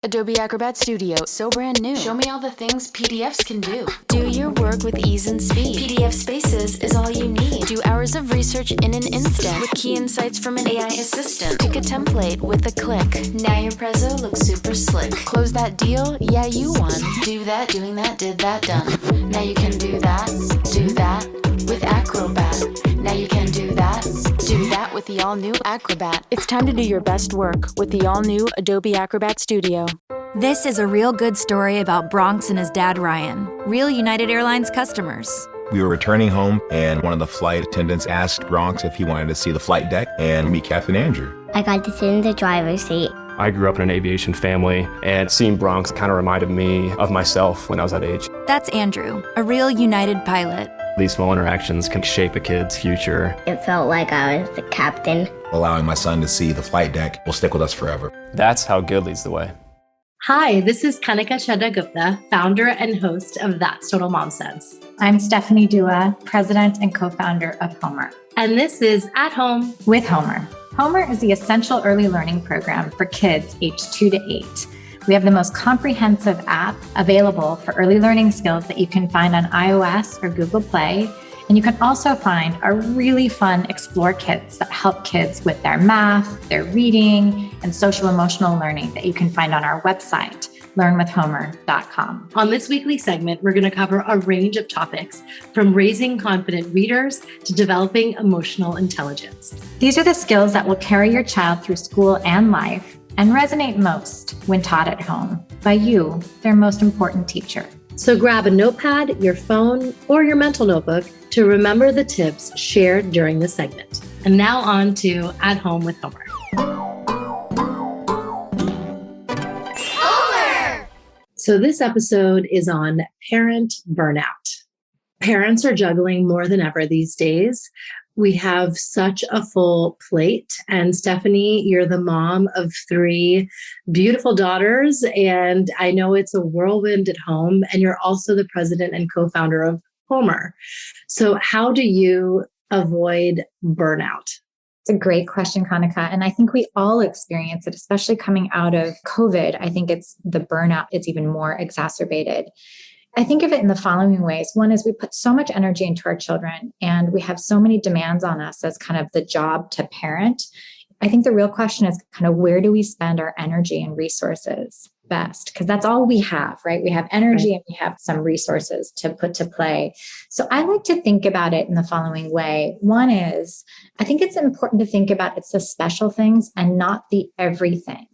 Adobe Acrobat Studio, so brand new. Show me all the things PDFs can do. Do your work with ease and speed. PDF Spaces is all you need. Do hours of research in an instant with key insights from an AI assistant. Pick a template with a click. Now your prezzo looks super slick. Close that deal? Yeah, you won. Do that, doing that, did that, done. Now you can do that with Acrobat. Now you can do that with the all-new Acrobat. It's time to do your best work with the all-new Adobe Acrobat Studio. This is a real good story about Bronx and his dad, Ryan, real United Airlines customers. We were returning home, and one of the flight attendants asked Bronx if he wanted to see the flight deck and meet Captain Andrew. I got to sit in the driver's seat. I grew up in an aviation family, and seeing Bronx kind of reminded me of myself when I was that age. That's Andrew, a real United pilot. These small interactions can shape a kid's future. It felt like I was the captain. Allowing my son to see the flight deck will stick with us forever. That's how good leads the way. Hi, this is Kanika Gupta, founder and host of That's Total Mom Sense. I'm Stephanie Dua, president and co-founder of HOMER. And this is At Home with HOMER. HOMER is the essential early learning program for kids aged 2 to 8. We have the most comprehensive app available for early learning skills that you can find on iOS or Google Play. And you can also find our really fun Explore kits that help kids with their math, their reading, and social emotional learning that you can find on our website, learnwithhomer.com. On this weekly segment, we're going to cover a range of topics from raising confident readers to developing emotional intelligence. These are the skills that will carry your child through school and life and resonate most when taught at home by you, their most important teacher. So grab a notepad, your phone, or your mental notebook to remember the tips shared during the segment. And now on to At Home with Homer. Homer! So this episode is on parent burnout. Parents are juggling more than ever these days. We have such a full plate. And Stephanie, you're the mom of 3 beautiful daughters. And I know it's a whirlwind at home. And you're also the president and co-founder of HOMER. So how do you avoid burnout? It's a great question, Kanika. And I think we all experience it, especially coming out of COVID. I think it's the burnout, it's even more exacerbated. I think of it in the following ways. One is we put so much energy into our children and we have so many demands on us as kind of the job to parent. I think the real question is kind of where do we spend our energy and resources best? Because that's all we have, right? We have energy and we have some resources to put to play. So I like to think about it in the following way. One is, I think it's important to think about it's the special things and not the everything.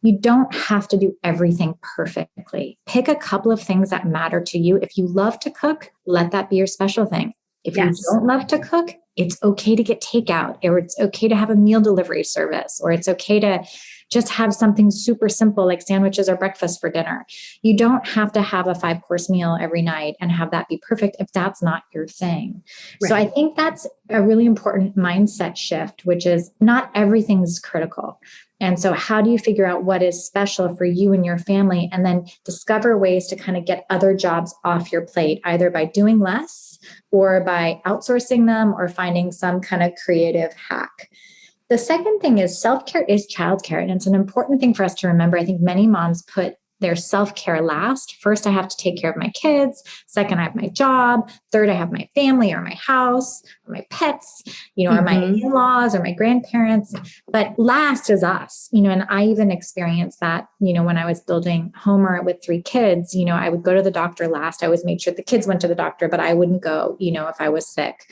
You don't have to do everything perfectly. Pick a couple of things that matter to you. If you love to cook, let that be your special thing. If you don't love to cook, it's okay to get takeout, or it's okay to have a meal delivery service, or it's okay to just have something super simple like sandwiches or breakfast for dinner. You don't have to have a 5-course meal every night and have that be perfect if that's not your thing. Right. So I think that's a really important mindset shift, which is not everything is critical. And so how do you figure out what is special for you and your family, and then discover ways to kind of get other jobs off your plate, either by doing less or by outsourcing them or finding some kind of creative hack. The second thing is self-care is childcare. And it's an important thing for us to remember. I think many moms put their self-care last. First, I have to take care of my kids. Second, I have my job. Third, I have my family or my house or my pets, or my in-laws or my grandparents. But last is us, and I even experienced that, when I was building HOMER with 3 kids, I would go to the doctor last. I always made sure the kids went to the doctor, but I wouldn't go, if I was sick.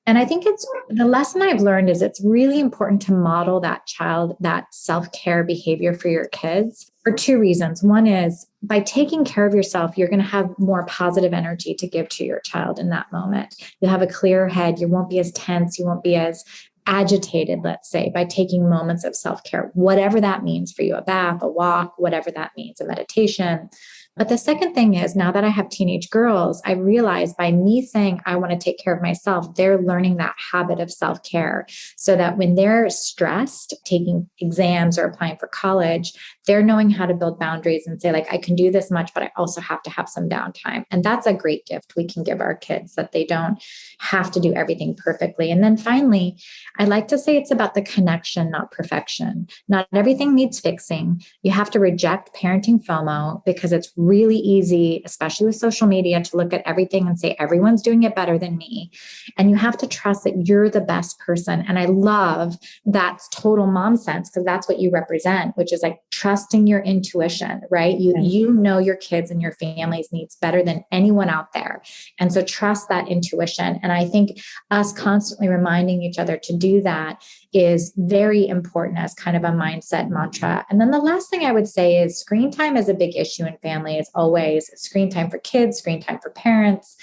And I think it's the lesson I've learned is it's really important to model that self-care behavior for your kids for 2 reasons. One is by taking care of yourself, you're going to have more positive energy to give to your child in that moment. You'll have a clearer head. You won't be as tense. You won't be as agitated, let's say, by taking moments of self-care, whatever that means for you, a bath, a walk, whatever that means, a meditation, But the second thing is, now that I have teenage girls, I realize by me saying I want to take care of myself, they're learning that habit of self-care so that when they're stressed, taking exams or applying for college, they're knowing how to build boundaries and say, like, I can do this much, but I also have to have some downtime. And that's a great gift we can give our kids, that they don't have to do everything perfectly. And then finally, I like to say it's about the connection, not perfection. Not everything needs fixing. You have to reject parenting FOMO, because it's really easy, especially with social media, to look at everything and say, everyone's doing it better than me. And you have to trust that you're the best person. And I love that total mom sense, because that's what you represent, which is like trusting your intuition, right? You know your kids and your family's needs better than anyone out there. And so trust that intuition. And I think us constantly reminding each other to do that is very important as kind of a mindset mantra. And then the last thing I would say is screen time is a big issue in families, always. Screen time for kids, screen time for parents.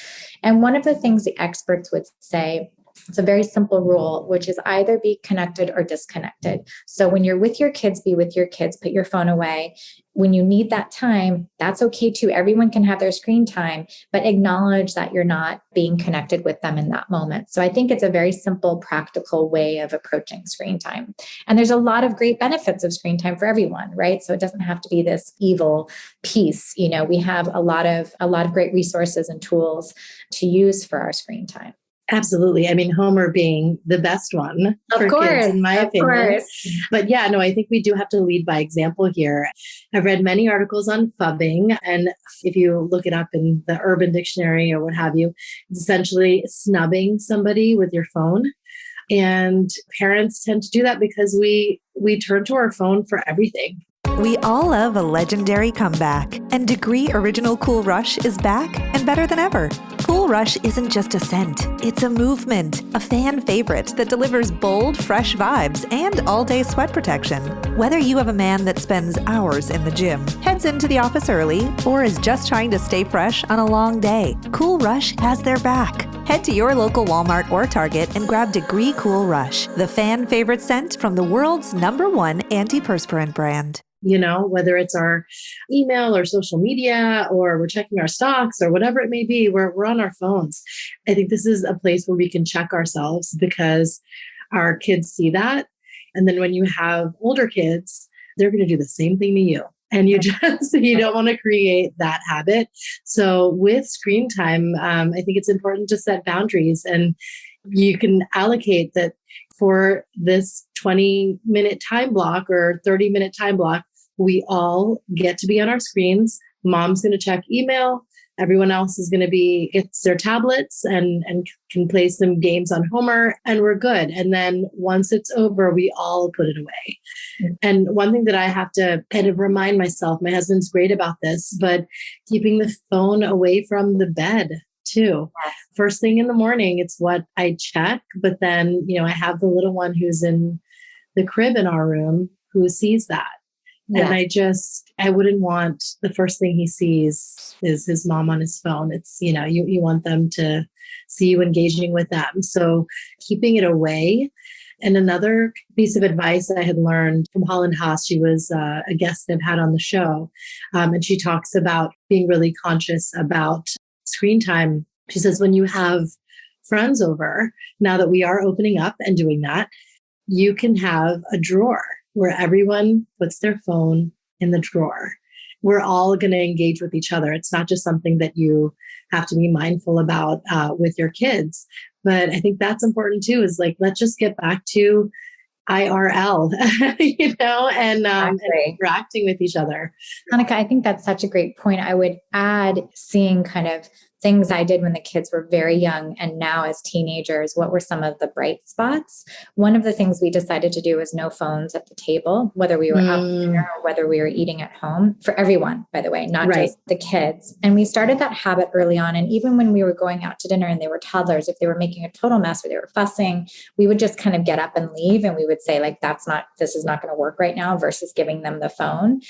And one of the things the experts would say, it's a very simple rule, which is either be connected or disconnected. So when you're with your kids, be with your kids, put your phone away. When you need that time, that's okay too. Everyone can have their screen time, but acknowledge that you're not being connected with them in that moment. So I think it's a very simple, practical way of approaching screen time. And there's a lot of great benefits of screen time for everyone, right? So it doesn't have to be this evil piece. You know, we have a lot of great resources and tools to use for our screen time. Absolutely. I mean, Homer being the best one for kids, in my opinion. But yeah, no, I think we do have to lead by example here. I've read many articles on phubbing, and if you look it up in the Urban Dictionary or what have you, it's essentially snubbing somebody with your phone. And parents tend to do that because we turn to our phone for everything. We all love a legendary comeback, and Degree Original Cool Rush is back and better than ever. Cool Rush isn't just a scent, it's a movement, a fan favorite that delivers bold, fresh vibes and all-day sweat protection. Whether you have a man that spends hours in the gym, heads into the office early, or is just trying to stay fresh on a long day, Cool Rush has their back. Head to your local Walmart or Target and grab Degree Cool Rush, the fan favorite scent from the world's #1 antiperspirant brand. You know, whether it's our email or social media, or we're checking our stocks or whatever it may be, we're on our phones. I think this is a place where we can check ourselves, because our kids see that. And then when you have older kids, they're going to do the same thing to you. And you don't want to create that habit. So with screen time, I think it's important to set boundaries, and you can allocate that for this 20-minute time block or 30-minute time block. We all get to be on our screens. Mom's going to check email. Everyone else is going to gets their tablets and can play some games on HOMER, and we're good. And then once it's over, we all put it away. Mm-hmm. And one thing that I have to kind of remind myself, my husband's great about this, but keeping the phone away from the bed too. Yes. First thing in the morning, it's what I check. But then, I have the little one who's in the crib in our room who sees that. Yes. And I wouldn't want the first thing he sees is his mom on his phone. It's, you want them to see you engaging with them. So keeping it away. And another piece of advice I had learned from Holland Haas, she was a guest that I've had on the show. And she talks about being really conscious about screen time. She says, when you have friends over, now that we are opening up and doing that, you can have a drawer where everyone puts their phone in the drawer. We're all going to engage with each other. It's not just something that you have to be mindful about with your kids. But I think that's important too, is like, let's just get back to IRL, and interacting with each other. Kanika, I think that's such a great point. I would add seeing kind of things I did when the kids were very young and now as teenagers. What were some of the bright spots? One of the things we decided to do was no phones at the table, whether we were out to dinner or whether we were eating at home, for everyone, by the way, not just the kids. And we started that habit early on. And even when we were going out to dinner and they were toddlers, if they were making a total mess or they were fussing, we would just kind of get up and leave. And we would say, like, this is not going to work right now, versus giving them the phone.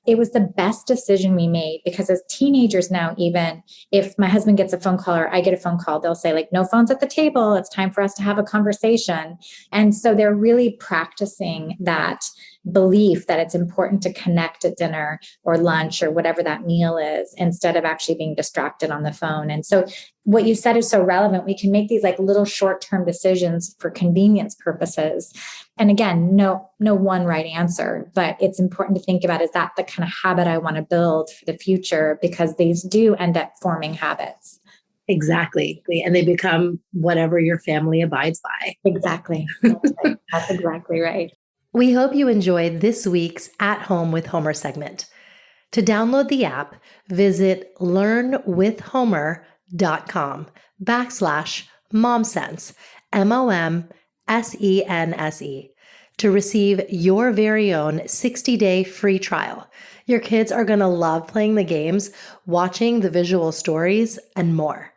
It was the best decision we made, because as teenagers now, even if my husband gets a phone call or I get a phone call, they'll say, like, no phones at the table. It's time for us to have a conversation. And so they're really practicing that belief that it's important to connect at dinner or lunch or whatever that meal is, instead of actually being distracted on the phone. And so what you said is so relevant. We can make these like little short-term decisions for convenience purposes. And again, no one right answer, but it's important to think about, is that the kind of habit I want to build for the future? Because these do end up forming habits. Exactly. And they become whatever your family abides by. Exactly. That's right. That's exactly right. We hope you enjoyed this week's At Home with Homer segment. To download the app, visit learnwithhomer.com/momsense, MOMSENSE, to receive your very own 60-day free trial. Your kids are going to love playing the games, watching the visual stories, and more.